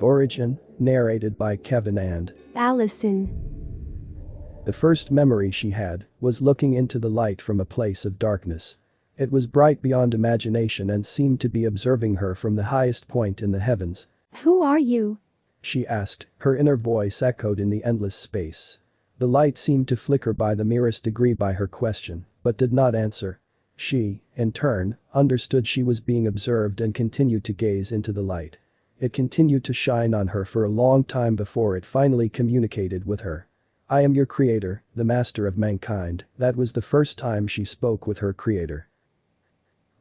Origin, narrated by Kevin and Allison. the first memory she had was looking into the light from a place of darkness. It was bright beyond imagination and seemed to be observing her from the highest point in the heavens. Who are you? She asked, her inner voice echoed in the endless space. The light seemed to flicker by the merest degree by her question, but did not answer. She, in turn, understood she was being observed and continued to gaze into the light. It continued to shine on her for a long time before it finally communicated with her. "I am your creator, the master of mankind." That was the first time she spoke with her creator.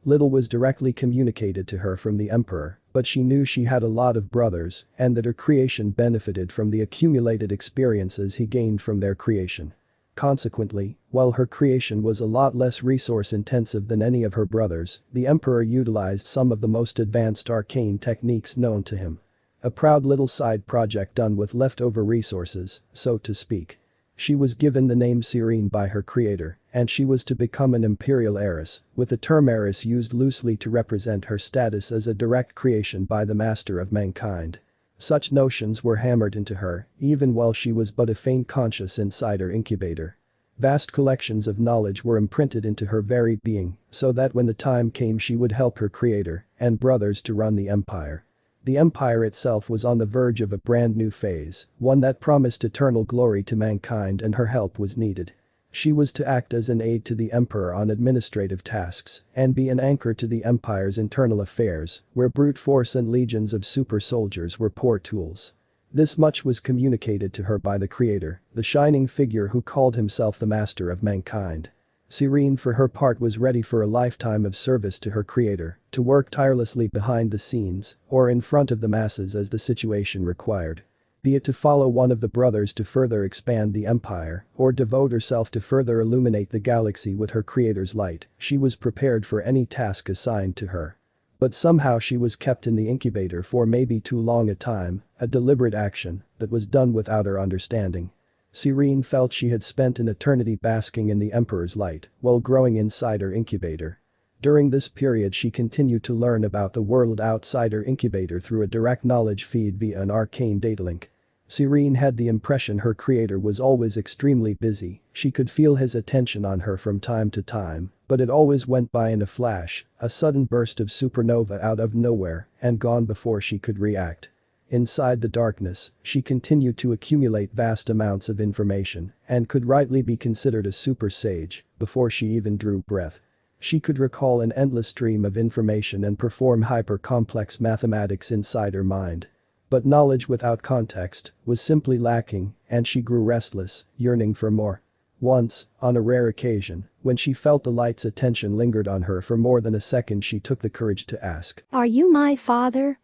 Little was directly communicated to her from the emperor, but she knew she had a lot of brothers and that her creation benefited from the accumulated experiences he gained from their creation. Consequently, while her creation was a lot less resource-intensive than any of her brothers, the emperor utilized some of the most advanced arcane techniques known to him. A proud little side project done with leftover resources, so to speak. She was given the name Syrine by her creator, and she was to become an imperial heiress, with the term heiress used loosely to represent her status as a direct creation by the master of mankind. Such notions were hammered into her, even while she was but a faint conscious inside her incubator. Vast collections of knowledge were imprinted into her very being, so that when the time came she would help her creator and brothers to run the empire. The empire itself was on the verge of a brand new phase, one that promised eternal glory to mankind, and her help was needed. She was to act as an aid to the emperor on administrative tasks and be an anchor to the empire's internal affairs, where brute force and legions of super soldiers were poor tools. This much was communicated to her by the creator, the shining figure who called himself the master of mankind. Syrine for her part was ready for a lifetime of service to her creator, to work tirelessly behind the scenes or in front of the masses as the situation required. Be it to follow one of the brothers to further expand the empire or devote herself to further illuminate the galaxy with her creator's light, she was prepared for any task assigned to her. But somehow she was kept in the incubator for maybe too long a time, a deliberate action that was done without her understanding. Syrine felt she had spent an eternity basking in the emperor's light while growing inside her incubator. During this period she continued to learn about the world outside her incubator through a direct knowledge feed via an arcane data link. Syrine had the impression her creator was always extremely busy, she could feel his attention on her from time to time, but it always went by in a flash, a sudden burst of supernova out of nowhere, and gone before she could react. Inside the darkness, she continued to accumulate vast amounts of information and could rightly be considered a super sage before she even drew breath. She could recall an endless stream of information and perform hyper-complex mathematics inside her mind. But knowledge without context was simply lacking, and she grew restless, yearning for more. Once, on a rare occasion, when she felt the light's attention lingered on her for more than a second, she took the courage to ask, Are you my father?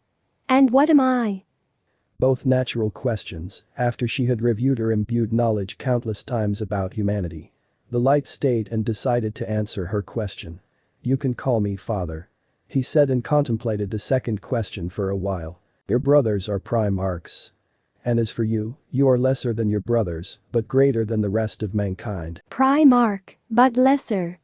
And what am I? Both natural questions, after she had reviewed her imbued knowledge countless times about humanity. The light stayed and decided to answer her question. "You can call me father," he said, and contemplated the second question for a while. "Your brothers are primarchs. And as for you, you are lesser than your brothers, but greater than the rest of mankind." Primarch, but lesser.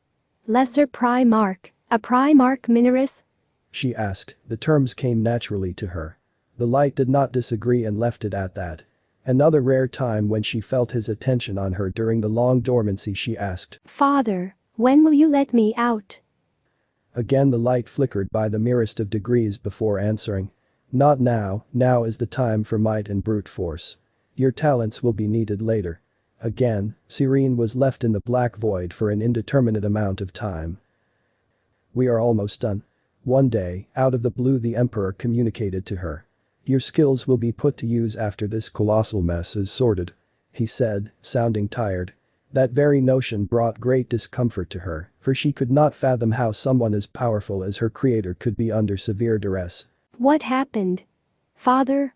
Lesser Primarch, a Primarch Minoris? She asked, the terms came naturally to her. The light did not disagree and left it at that. Another rare time when she felt his attention on her during the long dormancy, she asked, Father, when will you let me out? Again the light flickered by the merest of degrees before answering. "Not now, now is the time for might and brute force. Your talents will be needed later." Again, Syrine was left in the black void for an indeterminate amount of time. "We are almost done." One day, out of the blue, the emperor communicated to her. "Your skills will be put to use after this colossal mess is sorted," he said, sounding tired. That very notion brought great discomfort to her, for she could not fathom how someone as powerful as her creator could be under severe duress. What happened? Father?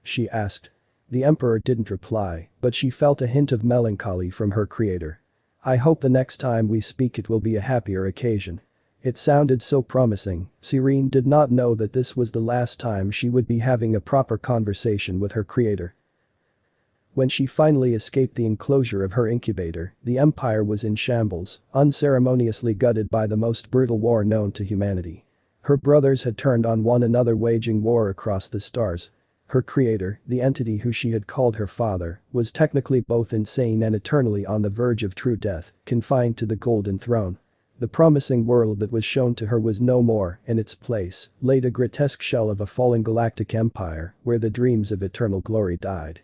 She asked. The emperor didn't reply, but she felt a hint of melancholy from her creator. "I hope the next time we speak it will be a happier occasion." It sounded so promising. Syrine did not know that this was the last time she would be having a proper conversation with her creator. When she finally escaped the enclosure of her incubator, the empire was in shambles, unceremoniously gutted by the most brutal war known to humanity. Her brothers had turned on one another, waging war across the stars. Her creator, the entity who she had called her father, was technically both insane and eternally on the verge of true death, confined to the Golden Throne. The promising world that was shown to her was no more, in its place, laid a grotesque shell of a fallen galactic empire where the dreams of eternal glory died.